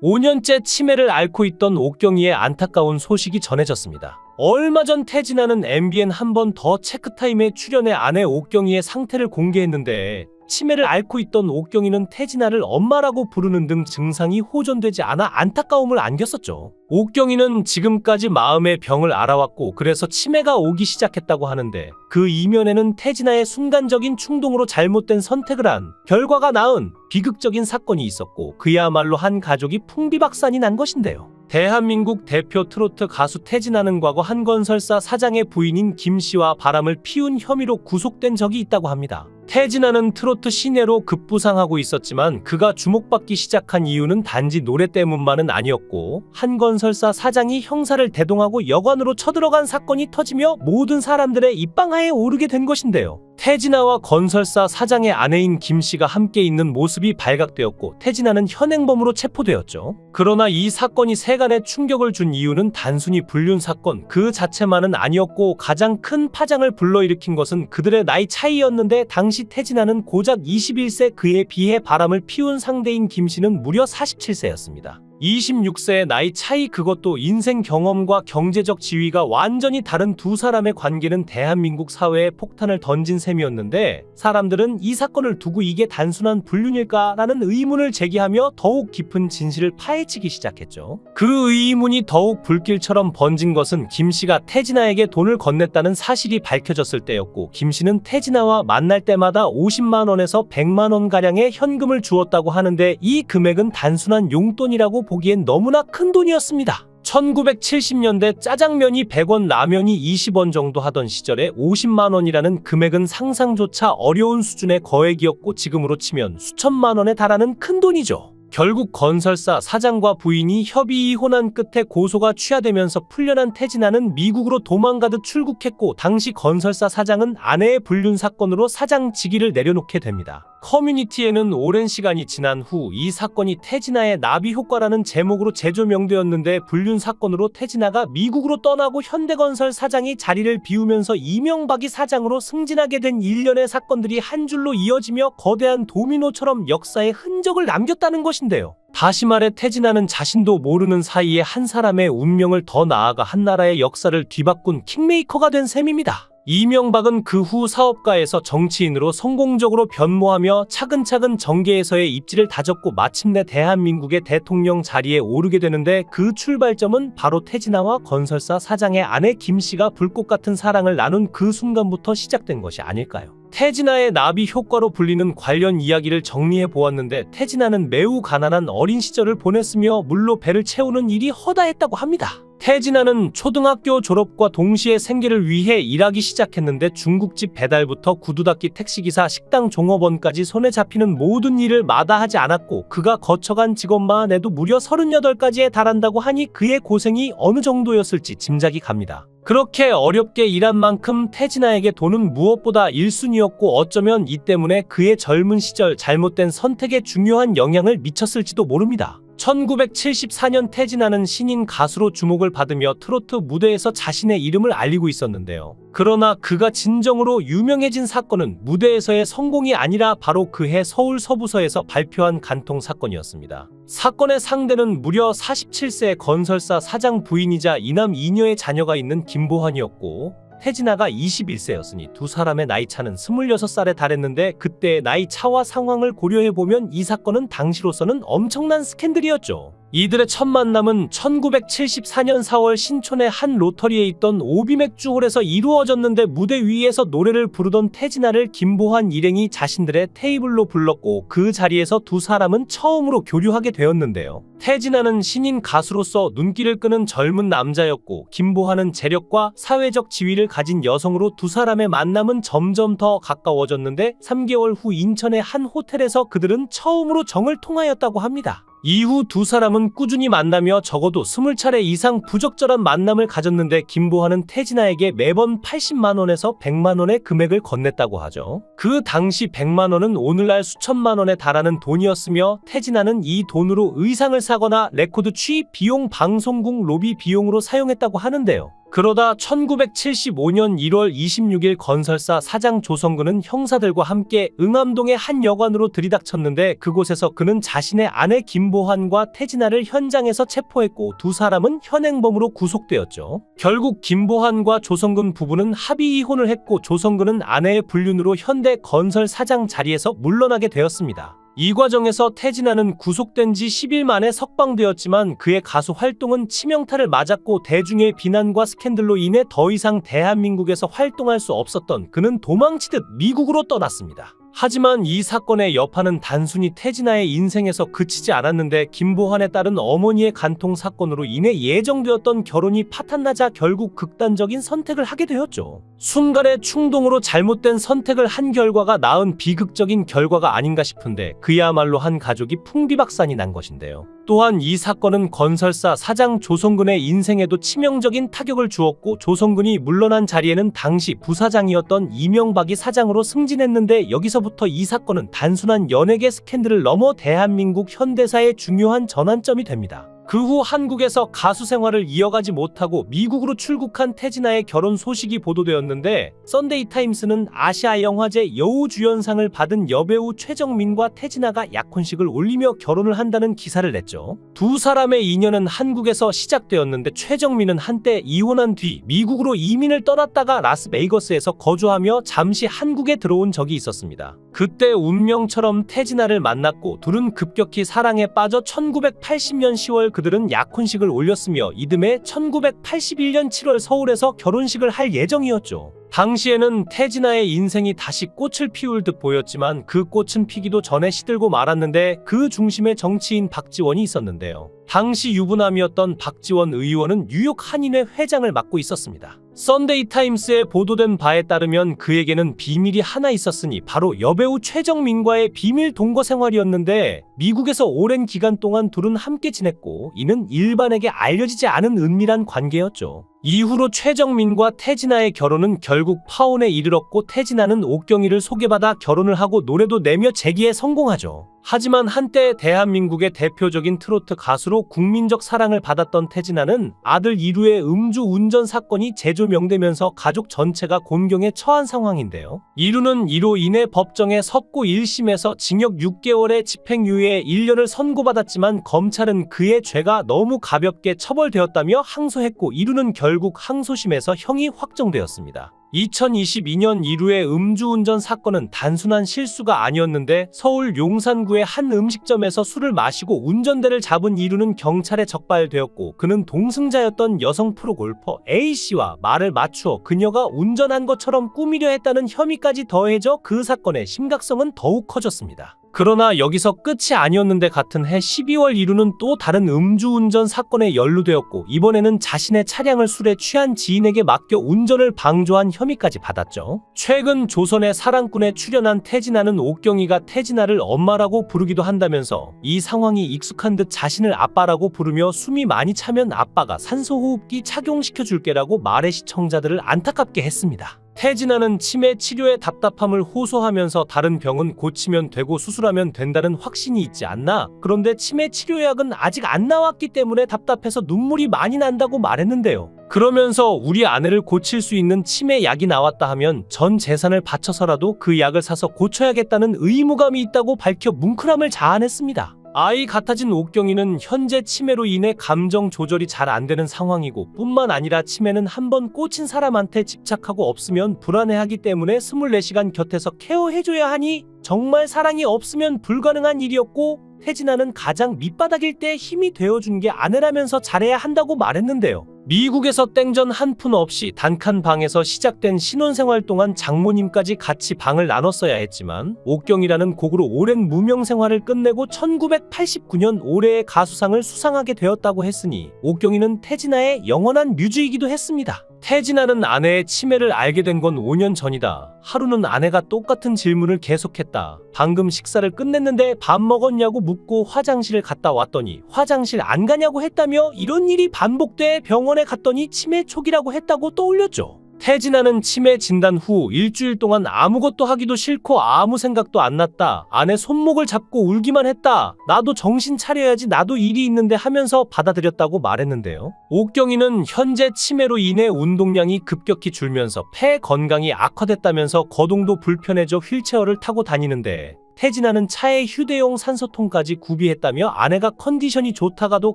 5년째 치매를 앓고 있던 옥경이의 안타까운 소식이 전해졌습니다. 얼마 전 태진아는 MBN 한 번 더 체크타임에 출연해 아내 옥경이의 상태를 공개했는데 치매를 앓고 있던 옥경이는 태진아를 엄마라고 부르는 등 증상이 호전되지 않아 안타까움을 안겼었죠. 옥경이는 지금까지 마음의 병을 앓아왔고 그래서 치매가 오기 시작했다고 하는데 그 이면에는 태진아의 순간적인 충동으로 잘못된 선택을 한 결과가 낳은 비극적인 사건이 있었고 그야말로 한 가족이 풍비박산이 난 것인데요. 대한민국 대표 트로트 가수 태진아는 과거 한 건설사 사장의 부인인 김 씨와 바람을 피운 혐의로 구속된 적이 있다고 합니다. 태진아는 트로트 신예로 급부상하고 있었지만 그가 주목받기 시작한 이유는 단지 노래 때문만은 아니었고 한 건설사 사장이 형사를 대동하고 여관으로 쳐들어간 사건이 터지며 모든 사람들의 입방아에 오르게 된 것인데요. 태진아와 건설사 사장의 아내인 김 씨가 함께 있는 모습이 발각되었고 태진아는 현행범으로 체포되었죠. 그러나 이 사건이 세간에 충격을 준 이유는 단순히 불륜 사건 그 자체만은 아니었고 가장 큰 파장을 불러일으킨 것은 그들의 나이 차이였는데 당시 태진아는 고작 21세 그에 비해 바람을 피운 상대인 김 씨는 무려 47세였습니다. 26세의 나이 차이 그것도 인생 경험과 경제적 지위가 완전히 다른 두 사람의 관계는 대한민국 사회에 폭탄을 던진 셈이었는데 사람들은 이 사건을 두고 이게 단순한 불륜일까라는 의문을 제기하며 더욱 깊은 진실을 파헤치기 시작했죠. 그 의문이 더욱 불길처럼 번진 것은 김 씨가 태진아에게 돈을 건넸다는 사실이 밝혀졌을 때였고 김 씨는 태진아와 만날 때마다 50만 원에서 100만 원가량의 현금을 주었다고 하는데 이 금액은 단순한 용돈이라고 보기엔 너무나 큰 돈이었습니다. 1970년대 짜장면이 100원, 라면이 20원 정도 하던 시절에 50만 원이라는 금액은 상상조차 어려운 수준의 거액이었고 지금으로 치면 수천만 원에 달하는 큰 돈이죠. 결국 건설사 사장과 부인이 협의 이혼한 끝에 고소가 취하되면서 풀려난 태진아는 미국으로 도망가듯 출국했고 당시 건설사 사장은 아내의 불륜 사건으로 사장 직위를 내려놓게 됩니다. 커뮤니티에는 오랜 시간이 지난 후 이 사건이 태진아의 나비 효과라는 제목으로 재조명되었는데 불륜 사건으로 태진아가 미국으로 떠나고 현대건설 사장이 자리를 비우면서 이명박이 사장으로 승진하게 된 일련의 사건들이 한 줄로 이어지며 거대한 도미노처럼 역사에 흔적을 남겼다는 것인데요. 다시 말해 태진아는 자신도 모르는 사이에 한 사람의 운명을 더 나아가 한 나라의 역사를 뒤바꾼 킹메이커가 된 셈입니다. 이명박은 그 후 사업가에서 정치인으로 성공적으로 변모하며 차근차근 정계에서의 입지를 다졌고 마침내 대한민국의 대통령 자리에 오르게 되는데 그 출발점은 바로 태진아와 건설사 사장의 아내 김 씨가 불꽃 같은 사랑을 나눈 그 순간부터 시작된 것이 아닐까요? 태진아의 나비 효과로 불리는 관련 이야기를 정리해 보았는데 태진아는 매우 가난한 어린 시절을 보냈으며 물로 배를 채우는 일이 허다했다고 합니다. 태진아는 초등학교 졸업과 동시에 생계를 위해 일하기 시작했는데 중국집 배달부터 구두 닦기, 택시기사, 식당 종업원까지 손에 잡히는 모든 일을 마다하지 않았고 그가 거쳐간 직업만 해도 무려 38가지에 달한다고 하니 그의 고생이 어느 정도였을지 짐작이 갑니다. 그렇게 어렵게 일한 만큼 태진아에게 돈은 무엇보다 1순위였고 어쩌면 이 때문에 그의 젊은 시절 잘못된 선택에 중요한 영향을 미쳤을지도 모릅니다. 1974년 태진아는 신인 가수로 주목을 받으며 트로트 무대에서 자신의 이름을 알리고 있었는데요. 그러나 그가 진정으로 유명해진 사건은 무대에서의 성공이 아니라 바로 그해 서울 서부서에서 발표한 간통 사건이었습니다. 사건의 상대는 무려 47세 건설사 사장 부인이자 이남 이녀의 자녀가 있는 김보환이었고 태진아가 21세였으니 두 사람의 나이 차는 26살에 달했는데 그때의 나이 차와 상황을 고려해보면 이 사건은 당시로서는 엄청난 스캔들이었죠. 이들의 첫 만남은 1974년 4월 신촌의 한 로터리에 있던 오비맥주홀에서 이루어졌는데 무대 위에서 노래를 부르던 태진아를 김보환 일행이 자신들의 테이블로 불렀고 그 자리에서 두 사람은 처음으로 교류하게 되었는데요. 태진아는 신인 가수로서 눈길을 끄는 젊은 남자였고 김보환은 재력과 사회적 지위를 가진 여성으로 두 사람의 만남은 점점 더 가까워졌는데 3개월 후 인천의 한 호텔에서 그들은 처음으로 정을 통하였다고 합니다. 이후 두 사람은 꾸준히 만나며 적어도 20차례 이상 부적절한 만남을 가졌는데 김보환은 태진아에게 매번 80만 원에서 100만 원의 금액을 건넸다고 하죠. 그 당시 100만 원은 오늘날 수천만 원에 달하는 돈이었으며 태진아는 이 돈으로 의상을 사거나 레코드 취입 비용, 방송국 로비 비용으로 사용했다고 하는데요. 그러다 1975년 1월 26일 건설사 사장 조성근은 형사들과 함께 응암동의 한 여관으로 들이닥쳤는데 그곳에서 그는 자신의 아내 김보환과 태진아를 현장에서 체포했고 두 사람은 현행범으로 구속되었죠. 결국 김보환과 조성근 부부는 합의 이혼을 했고 조성근은 아내의 불륜으로 현대 건설 사장 자리에서 물러나게 되었습니다. 이 과정에서 태진아는 구속된 지 10일 만에 석방되었지만 그의 가수 활동은 치명타를 맞았고 대중의 비난과 스캔들로 인해 더 이상 대한민국에서 활동할 수 없었던 그는 도망치듯 미국으로 떠났습니다. 하지만 이 사건의 여파는 단순히 태진아의 인생에서 그치지 않았는데 김보환에 따른 어머니의 간통 사건으로 인해 예정되었던 결혼이 파탄나자 결국 극단적인 선택을 하게 되었죠. 순간의 충동으로 잘못된 선택을 한 결과가 낳은 비극적인 결과가 아닌가 싶은데 그야말로 한 가족이 풍비박산이 난 것인데요. 또한 이 사건은 건설사 사장 조성근의 인생에도 치명적인 타격을 주었고 조성근이 물러난 자리에는 당시 부사장이었던 이명박이 사장으로 승진했는데 여기서부터 이 사건은 단순한 연예계 스캔들을 넘어 대한민국 현대사의 중요한 전환점이 됩니다. 그 후 한국에서 가수 생활을 이어가지 못하고 미국으로 출국한 태진아의 결혼 소식이 보도되었는데 썬데이 타임스는 아시아 영화제 여우주연상을 받은 여배우 최정민과 태진아가 약혼식을 올리며 결혼을 한다는 기사를 냈죠. 두 사람의 인연은 한국에서 시작되었는데 최정민은 한때 이혼한 뒤 미국으로 이민을 떠났다가 라스베이거스에서 거주하며 잠시 한국에 들어온 적이 있었습니다. 그때 운명처럼 태진아를 만났고 둘은 급격히 사랑에 빠져 1980년 10월 그들은 약혼식을 올렸으며 이듬해 1981년 7월 서울에서 결혼식을 할 예정이었죠. 당시에는 태진아의 인생이 다시 꽃을 피울 듯 보였지만 그 꽃은 피기도 전에 시들고 말았는데 그 중심에 정치인 박지원이 있었는데요. 당시 유부남이었던 박지원 의원은 뉴욕 한인회 회장을 맡고 있었습니다. 썬데이 타임스에 보도된 바에 따르면 그에게는 비밀이 하나 있었으니 바로 여배우 최정민과의 비밀 동거 생활이었는데 미국에서 오랜 기간 동안 둘은 함께 지냈고 이는 일반에게 알려지지 않은 은밀한 관계였죠. 이후로 최정민과 태진아의 결혼은 결국 파혼에 이르렀고 태진아는 옥경이를 소개받아 결혼을 하고 노래도 내며 재기에 성공하죠. 하지만 한때 대한민국의 대표적인 트로트 가수로 국민적 사랑을 받았던 태진아는 아들 이루의 음주운전 사건이 재조명되면서 가족 전체가 곤경에 처한 상황인데요. 이루는 이로 인해 법정에 섰고 1심에서 징역 6개월의 집행유예 1년을 선고받았지만 검찰은 그의 죄가 너무 가볍게 처벌되었다며 항소했고 이루는 결국 항소심에서 형이 확정되었습니다. 2022년 이루의 음주운전 사건은 단순한 실수가 아니었는데 서울 용산구의 한 음식점에서 술을 마시고 운전대를 잡은 이루는 경찰에 적발되었고 그는 동승자였던 여성 프로골퍼 A씨와 말을 맞추어 그녀가 운전한 것처럼 꾸미려 했다는 혐의까지 더해져 그 사건의 심각성은 더욱 커졌습니다. 그러나 여기서 끝이 아니었는데 같은 해 12월 이루는 또 다른 음주운전 사건에 연루되었고 이번에는 자신의 차량을 술에 취한 지인에게 맡겨 운전을 방조한 혐의까지 받았죠. 최근 조선의 사랑꾼에 출연한 태진아는 옥경이가 태진아를 엄마라고 부르기도 한다면서 이 상황이 익숙한 듯 자신을 아빠라고 부르며 숨이 많이 차면 아빠가 산소호흡기 착용시켜줄게라고 말해 시청자들을 안타깝게 했습니다. 태진아는 치매 치료에 답답함을 호소하면서 다른 병은 고치면 되고 수술하면 된다는 확신이 있지 않나? 그런데 치매 치료약은 아직 안 나왔기 때문에 답답해서 눈물이 많이 난다고 말했는데요. 그러면서 우리 아내를 고칠 수 있는 치매 약이 나왔다 하면 전 재산을 바쳐서라도 그 약을 사서 고쳐야겠다는 의무감이 있다고 밝혀 뭉클함을 자아냈습니다. 아이 같아진 옥경이는 현재 치매로 인해 감정 조절이 잘 안 되는 상황이고 뿐만 아니라 치매는 한번 꽂힌 사람한테 집착하고 없으면 불안해하기 때문에 24시간 곁에서 케어해줘야 하니 정말 사랑이 없으면 불가능한 일이었고 태진아는 가장 밑바닥일 때 힘이 되어준 게 아내라면서 잘해야 한다고 말했는데요. 미국에서 땡전 한 푼 없이 단칸 방에서 시작된 신혼생활 동안 장모님까지 같이 방을 나눴어야 했지만 옥경이라는 곡으로 오랜 무명 생활을 끝내고 1989년 올해의 가수상을 수상하게 되었다고 했으니 옥경이는 태진아의 영원한 뮤즈이기도 했습니다. 태진아는 아내의 치매를 알게 된 건 5년 전이다. 하루는 아내가 똑같은 질문을 계속했다. 방금 식사를 끝냈는데 밥 먹었냐고 묻고 화장실을 갔다 왔더니 화장실 안 가냐고 했다며 이런 일이 반복돼 병원에 갔더니 치매 초기라고 했다고 떠올렸죠. 태진아는 치매 진단 후 일주일 동안 아무것도 하기도 싫고 아무 생각도 안 났다. 아내 손목을 잡고 울기만 했다. 나도 정신 차려야지, 나도 일이 있는데 하면서 받아들였다고 말했는데요. 옥경이는 현재 치매로 인해 운동량이 급격히 줄면서 폐 건강이 악화됐다면서 거동도 불편해져 휠체어를 타고 다니는데, 태진아는 차에 휴대용 산소통까지 구비했다며 아내가 컨디션이 좋다가도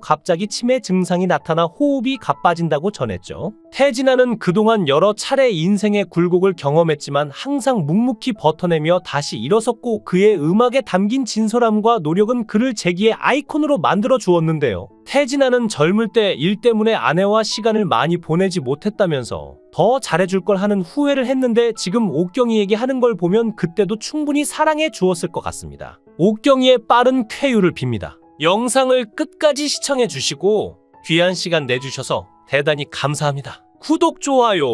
갑자기 치매 증상이 나타나 호흡이 가빠진다고 전했죠. 태진아는 그동안 여러 차례 인생의 굴곡을 경험했지만 항상 묵묵히 버텨내며 다시 일어섰고, 그의 음악에 담긴 진솔함과 노력은 그를 재기의 아이콘으로 만들어 주었는데요. 태진아는 젊을 때 일 때문에 아내와 시간을 많이 보내지 못했다면서 더 잘해줄 걸 하는 후회를 했는데, 지금 옥경이에게 하는 걸 보면 그때도 충분히 사랑해 주었을 것 같습니다. 옥경이의 빠른 쾌유를 빕니다. 영상을 끝까지 시청해 주시고 귀한 시간 내주셔서 대단히 감사합니다. 구독, 좋아요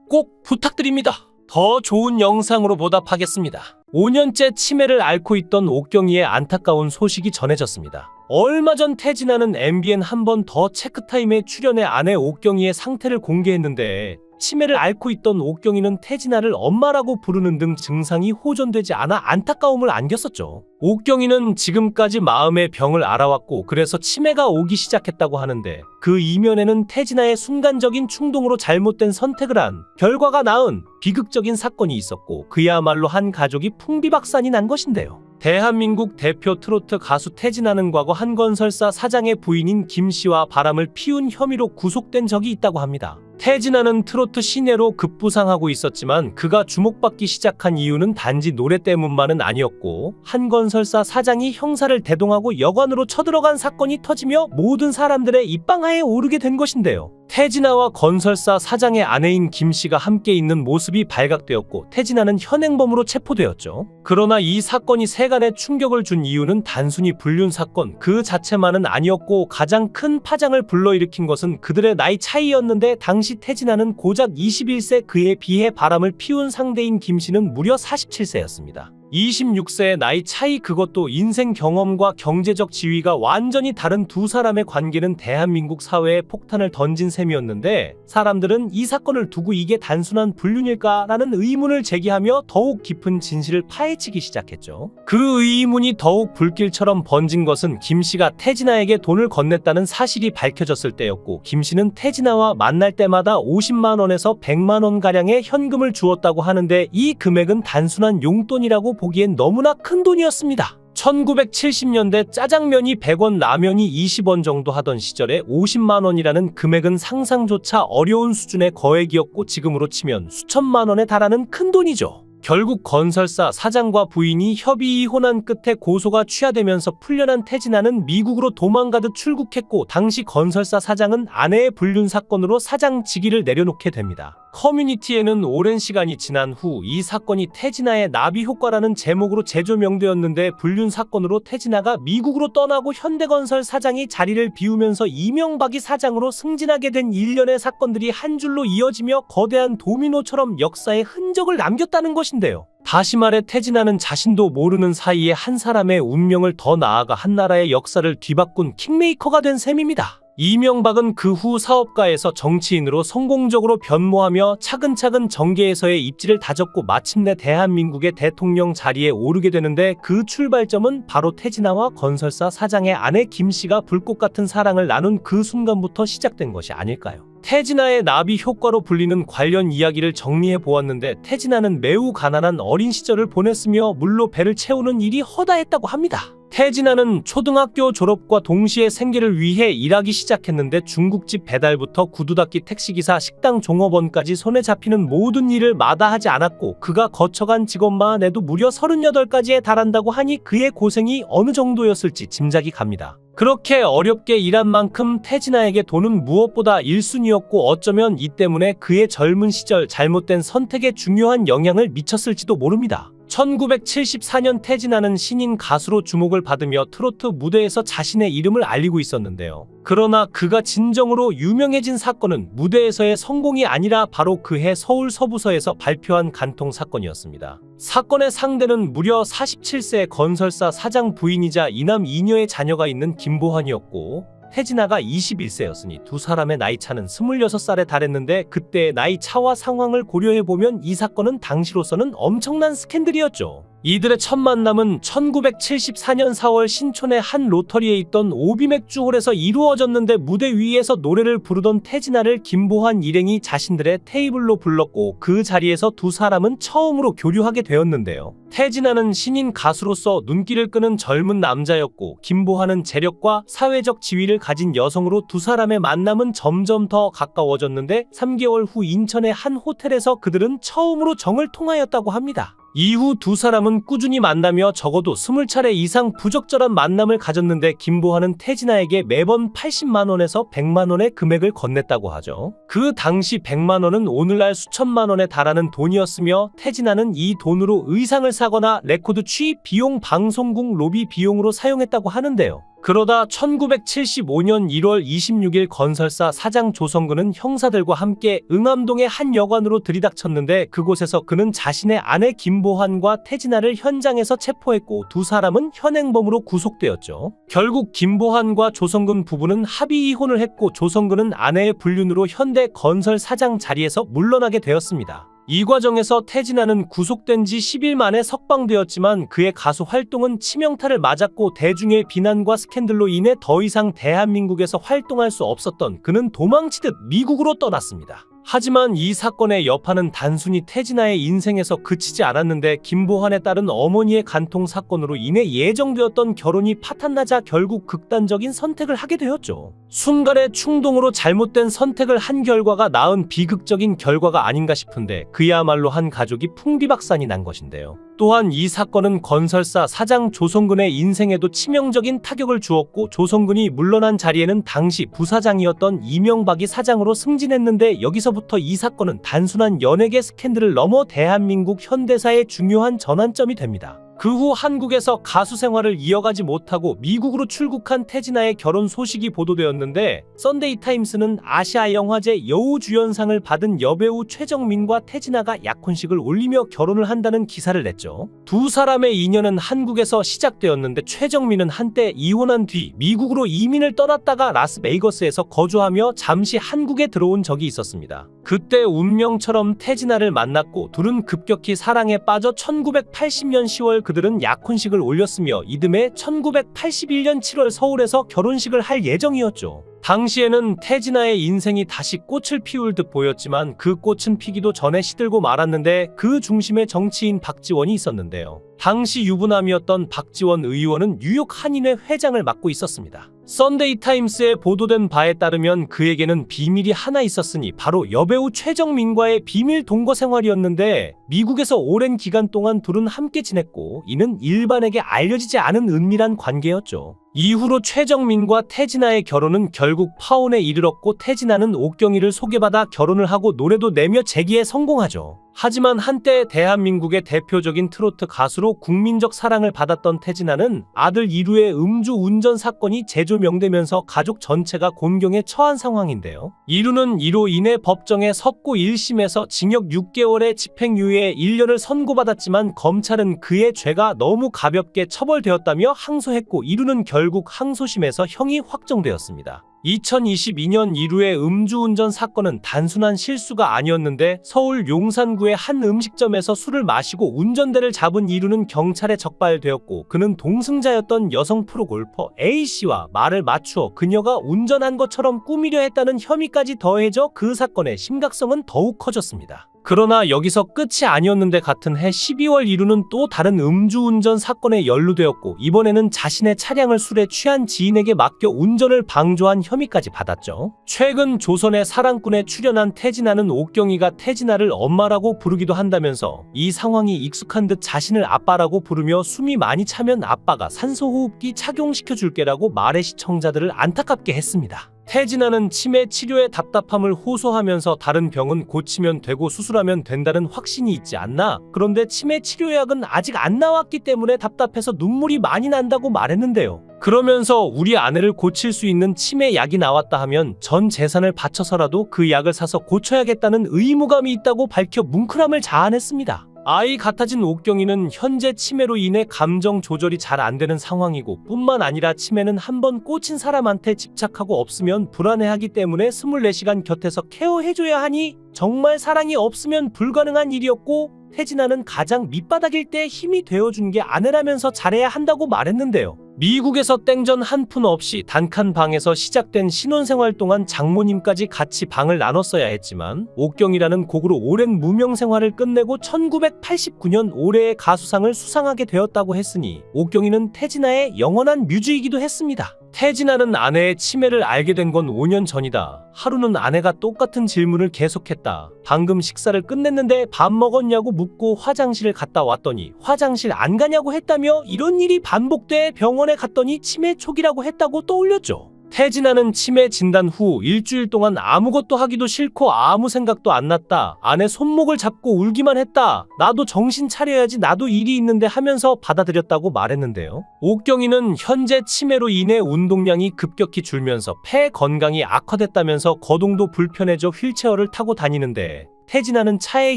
꼭 부탁드립니다. 더 좋은 영상으로 보답하겠습니다. 5년째 치매를 앓고 있던 옥경이의 안타까운 소식이 전해졌습니다. 얼마 전 태진아는 MBN 한 번 더 체크타임에 출연해 아내 옥경이의 상태를 공개했는데, 치매를 앓고 있던 옥경이는 태진아를 엄마라고 부르는 등 증상이 호전되지 않아 안타까움을 안겼었죠. 옥경이는 지금까지 마음의 병을 앓아왔고 그래서 치매가 오기 시작했다고 하는데, 그 이면에는 태진아의 순간적인 충동으로 잘못된 선택을 한 결과가 낳은 비극적인 사건이 있었고, 그야말로 한 가족이 풍비박산이 난 것인데요. 대한민국 대표 트로트 가수 태진아는 과거 한 건설사 사장의 부인인 김 씨와 바람을 피운 혐의로 구속된 적이 있다고 합니다. 태진아는 트로트 시내로 급부상하고 있었지만 그가 주목받기 시작한 이유는 단지 노래 때문만은 아니었고, 한 건설사 사장이 형사를 대동하고 여관으로 쳐들어간 사건이 터지며 모든 사람들의 입방아에 오르게 된 것인데요. 태진아와 건설사 사장의 아내인 김 씨가 함께 있는 모습이 발각되었고, 태진아는 현행범으로 체포되었죠. 그러나 이 사건이 세간에 충격을 준 이유는 단순히 불륜 사건 그 자체만은 아니었고, 가장 큰 파장을 불러일으킨 것은 그들의 나이 차이였는데, 당시 태진아는 고작 21세, 그에 비해 바람을 피운 상대인 김 씨는 무려 47세였습니다. 26세의 나이 차이, 그것도 인생 경험과 경제적 지위가 완전히 다른 두 사람의 관계는 대한민국 사회에 폭탄을 던진 셈이었는데, 사람들은 이 사건을 두고 이게 단순한 불륜일까라는 의문을 제기하며 더욱 깊은 진실을 파헤치기 시작했죠. 그 의문이 더욱 불길처럼 번진 것은 김 씨가 태진아에게 돈을 건넸다는 사실이 밝혀졌을 때였고, 김 씨는 태진아와 만날 때마다 50만 원에서 100만 원 가량의 현금을 주었다고 하는데, 이 금액은 단순한 용돈이라고 보기엔 너무나 큰 돈이었습니다. 1970년대 짜장면이 100원, 라면이 20원 정도 하던 시절에 50만 원이라는 금액은 상상조차 어려운 수준의 거액이었고, 지금으로 치면 수천만 원에 달하는 큰 돈이죠. 결국 건설사 사장과 부인이 협의 이혼한 끝에 고소가 취하되면서 풀려난 태진아는 미국으로 도망가듯 출국했고, 당시 건설사 사장은 아내의 불륜 사건으로 사장 직위를 내려놓게 됩니다. 커뮤니티에는 오랜 시간이 지난 후 이 사건이 태진아의 나비 효과라는 제목으로 재조명되었는데, 불륜 사건으로 태진아가 미국으로 떠나고 현대건설 사장이 자리를 비우면서 이명박이 사장으로 승진하게 된 일련의 사건들이 한 줄로 이어지며 거대한 도미노처럼 역사에 흔적을 남겼다는 것인데요. 다시 말해 태진아는 자신도 모르는 사이에 한 사람의 운명을 더 나아가 한 나라의 역사를 뒤바꾼 킹메이커가 된 셈입니다. 이명박은 그 후 사업가에서 정치인으로 성공적으로 변모하며 차근차근 정계에서의 입지를 다졌고, 마침내 대한민국의 대통령 자리에 오르게 되는데, 그 출발점은 바로 태진아와 건설사 사장의 아내 김 씨가 불꽃 같은 사랑을 나눈 그 순간부터 시작된 것이 아닐까요? 태진아의 나비 효과로 불리는 관련 이야기를 정리해 보았는데, 태진아는 매우 가난한 어린 시절을 보냈으며 물로 배를 채우는 일이 허다했다고 합니다. 태진아는 초등학교 졸업과 동시에 생계를 위해 일하기 시작했는데, 중국집 배달부터 구두 닦기, 택시기사, 식당 종업원까지 손에 잡히는 모든 일을 마다하지 않았고, 그가 거쳐간 직업만 해도 무려 38가지에 달한다고 하니 그의 고생이 어느 정도였을지 짐작이 갑니다. 그렇게 어렵게 일한 만큼 태진아에게 돈은 무엇보다 1순위였고, 어쩌면 이 때문에 그의 젊은 시절 잘못된 선택에 중요한 영향을 미쳤을지도 모릅니다. 1974년 태진아는 신인 가수로 주목을 받으며 트로트 무대에서 자신의 이름을 알리고 있었는데요. 그러나 그가 진정으로 유명해진 사건은 무대에서의 성공이 아니라 바로 그해 서울 서부서에서 발표한 간통 사건이었습니다. 사건의 상대는 무려 47세 건설사 사장 부인이자 이남 이녀의 자녀가 있는 김보환이었고, 태진아가 21세였으니 두 사람의 나이 차는 26살에 달했는데 그때의 나이 차와 상황을 고려해보면 이 사건은 당시로서는 엄청난 스캔들이었죠. 이들의 첫 만남은 1974년 4월 신촌의 한 로터리에 있던 오비맥주홀에서 이루어졌는데 무대 위에서 노래를 부르던 태진아를 김보한 일행이 자신들의 테이블로 불렀고 그 자리에서 두 사람은 처음으로 교류하게 되었는데요. 태진아는 신인 가수로서 눈길을 끄는 젊은 남자였고 김보한은 재력과 사회적 지위를 가진 여성으로 두 사람의 만남은 점점 더 가까워졌는데 3개월 후 인천의 한 호텔에서 그들은 처음으로 정을 통하였다고 합니다. 이후 두 사람은 꾸준히 만나며 적어도 20차례 이상 부적절한 만남을 가졌는데 김보한은 태진아에게 매번 80만 원에서 100만 원의 금액을 건넸다고 하죠. 그 당시 100만 원은 오늘날 수천만 원에 달하는 돈이었으며 태진아는 이 돈으로 의상을 사거나 레코드 취입 비용, 방송국 로비 비용으로 사용했다고 하는데요. 그러다 1975년 1월 26일 건설사 사장 조성근은 형사들과 함께 응암동의 한 여관으로 들이닥쳤는데 그곳에서 그는 자신의 아내 김보한과 태진아를 현장에서 체포했고 두 사람은 현행범으로 구속되었죠. 결국 김보한과 조성근 부부는 합의 이혼을 했고 조성근은 아내의 불륜으로 현대 건설 사장 자리에서 물러나게 되었습니다. 이 과정에서 태진아는 구속된 지 10일 만에 석방되었지만 그의 가수 활동은 치명타를 맞았고 대중의 비난과 스캔들로 인해 더 이상 대한민국에서 활동할 수 없었던 그는 도망치듯 미국으로 떠났습니다. 하지만 이 사건의 여파는 단순히 태진아의 인생에서 그치지 않았는데 김보한에 따른 어머니의 간통 사건으로 인해 예정되었던 결혼이 파탄나자 결국 극단적인 선택을 하게 되었죠. 순간의 충동으로 잘못된 선택을 한 결과가 낳은 비극적인 결과가 아닌가 싶은데 그야말로 한 가족이 풍비박산이 난 것인데요. 또한 이 사건은 건설사 사장 조성근의 인생에도 치명적인 타격을 주었고 조성근이 물러난 자리에는 당시 부사장이었던 이명박이 사장으로 승진했는데 여기서부터 이 사건은 단순한 연예계 스캔들을 넘어 대한민국 현대사의 중요한 전환점이 됩니다. 그 후 한국에서 가수 생활을 이어가지 못하고 미국으로 출국한 태진아의 결혼 소식이 보도되었는데 썬데이 타임스는 아시아 영화제 여우주연상을 받은 여배우 최정민과 태진아가 약혼식을 올리며 결혼을 한다는 기사를 냈죠. 두 사람의 인연은 한국에서 시작되었는데 최정민은 한때 이혼한 뒤 미국으로 이민을 떠났다가 라스베이거스에서 거주하며 잠시 한국에 들어온 적이 있었습니다. 그때 운명처럼 태진아를 만났고 둘은 급격히 사랑에 빠져 1980년 10월 그들은 약혼식을 올렸으며 이듬해 1981년 7월 서울에서 결혼식을 할 예정이었죠. 당시에는 태진아의 인생이 다시 꽃을 피울 듯 보였지만 그 꽃은 피기도 전에 시들고 말았는데 그 중심에 정치인 박지원이 있었는데요. 당시 유부남이었던 박지원 의원은 뉴욕 한인회 회장을 맡고 있었습니다. 썬데이 타임스에 보도된 바에 따르면 그에게는 비밀이 하나 있었으니 바로 여배우 최정민과의 비밀 동거 생활이었는데 미국에서 오랜 기간 동안 둘은 함께 지냈고 이는 일반에게 알려지지 않은 은밀한 관계였죠. 이후로 최정민과 태진아의 결혼은 결국 파혼에 이르렀고 태진아는 옥경이를 소개받아 결혼을 하고 노래도 내며 재기에 성공하죠. 하지만 한때 대한민국의 대표적인 트로트 가수로 국민적 사랑을 받았던 태진아는 아들 이루의 음주 운전 사건이 재조명되면서 가족 전체가 곤경에 처한 상황인데요. 이루는 이로 인해 법정에 섰고 1심에서 징역 6개월의 집행유예 1년을 선고받았지만 검찰은 그의 죄가 너무 가볍게 처벌되었다며 항소했고 이루는 결국 항소심에서 형이 확정되었습니다. 2022년 이루의 음주운전 사건은 단순한 실수가 아니었는데 서울 용산구의 한 음식점에서 술을 마시고 운전대를 잡은 이루는 경찰에 적발되었고 그는 동승자였던 여성 프로골퍼 A씨와 말을 맞추어 그녀가 운전한 것처럼 꾸미려 했다는 혐의까지 더해져 그 사건의 심각성은 더욱 커졌습니다. 그러나 여기서 끝이 아니었는데 같은 해 12월 이루는 또 다른 음주운전 사건에 연루되었고 이번에는 자신의 차량을 술에 취한 지인에게 맡겨 운전을 방조한 혐의까지 받았죠. 최근 조선의 사랑꾼에 출연한 태진아는 옥경이가 태진아를 엄마라고 부르기도 한다면서 이 상황이 익숙한 듯 자신을 아빠라고 부르며 숨이 많이 차면 아빠가 산소호흡기 착용시켜줄게라고 말해 시청자들을 안타깝게 했습니다. 태진아는 치매 치료에 답답함을 호소하면서 다른 병은 고치면 되고 수술하면 된다는 확신이 있지 않나? 그런데 치매 치료약은 아직 안 나왔기 때문에 답답해서 눈물이 많이 난다고 말했는데요. 그러면서 우리 아내를 고칠 수 있는 치매 약이 나왔다 하면 전 재산을 바쳐서라도 그 약을 사서 고쳐야겠다는 의무감이 있다고 밝혀 뭉클함을 자아냈습니다. 아이 같아진 옥경이는 현재 치매로 인해 감정 조절이 잘 안 되는 상황이고, 뿐만 아니라 치매는 한번 꽂힌 사람한테 집착하고 없으면 불안해하기 때문에 24시간 곁에서 케어해줘야 하니 정말 사랑이 없으면 불가능한 일이었고, 태진아는 가장 밑바닥일 때 힘이 되어준 게 아내라면서 잘해야 한다고 말했는데요. 미국에서 땡전 한 푼 없이 단칸 방에서 시작된 신혼생활 동안 장모님까지 같이 방을 나눴어야 했지만, 옥경이라는 곡으로 오랜 무명 생활을 끝내고 1989년 올해의 가수상을 수상하게 되었다고 했으니 옥경이는 태진아의 영원한 뮤즈이기도 했습니다. 태진아는 아내의 치매를 알게 된 건 5년 전이다. 하루는 아내가 똑같은 질문을 계속했다. 방금 식사를 끝냈는데 밥 먹었냐고 묻고 화장실을 갔다 왔더니 화장실 안 가냐고 했다며, 이런 일이 반복돼 병원에 갔더니 치매 초기라고 했다고 떠올렸죠. 태진아는 치매 진단 후 일주일 동안 아무것도 하기도 싫고 아무 생각도 안 났다. 아내 손목을 잡고 울기만 했다. 나도 정신 차려야지, 나도 일이 있는데 하면서 받아들였다고 말했는데요. 옥경이는 현재 치매로 인해 운동량이 급격히 줄면서 폐 건강이 악화됐다면서 거동도 불편해져 휠체어를 타고 다니는데, 태진아는 차에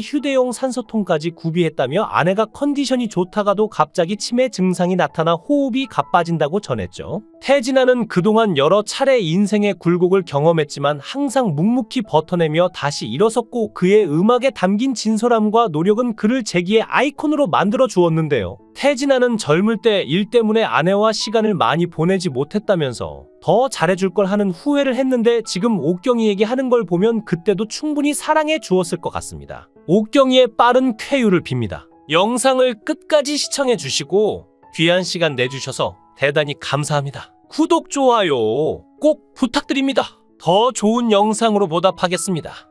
휴대용 산소통까지 구비했다며 아내가 컨디션이 좋다가도 갑자기 치매 증상이 나타나 호흡이 가빠진다고 전했죠. 태진아는 그동안 여러 차례 인생의 굴곡을 경험했지만 항상 묵묵히 버텨내며 다시 일어섰고, 그의 음악에 담긴 진솔함과 노력은 그를 재기의 아이콘으로 만들어 주었는데요. 태진아는 젊을 때 일 때문에 아내와 시간을 많이 보내지 못했다면서 더 잘해줄 걸 하는 후회를 했는데, 지금 옥경이에게 하는 걸 보면 그때도 충분히 사랑해 주었을 것 같습니다. 옥경이의 빠른 쾌유를 빕니다. 영상을 끝까지 시청해 주시고 귀한 시간 내주셔서 대단히 감사합니다. 구독, 좋아요 꼭 부탁드립니다. 더 좋은 영상으로 보답하겠습니다.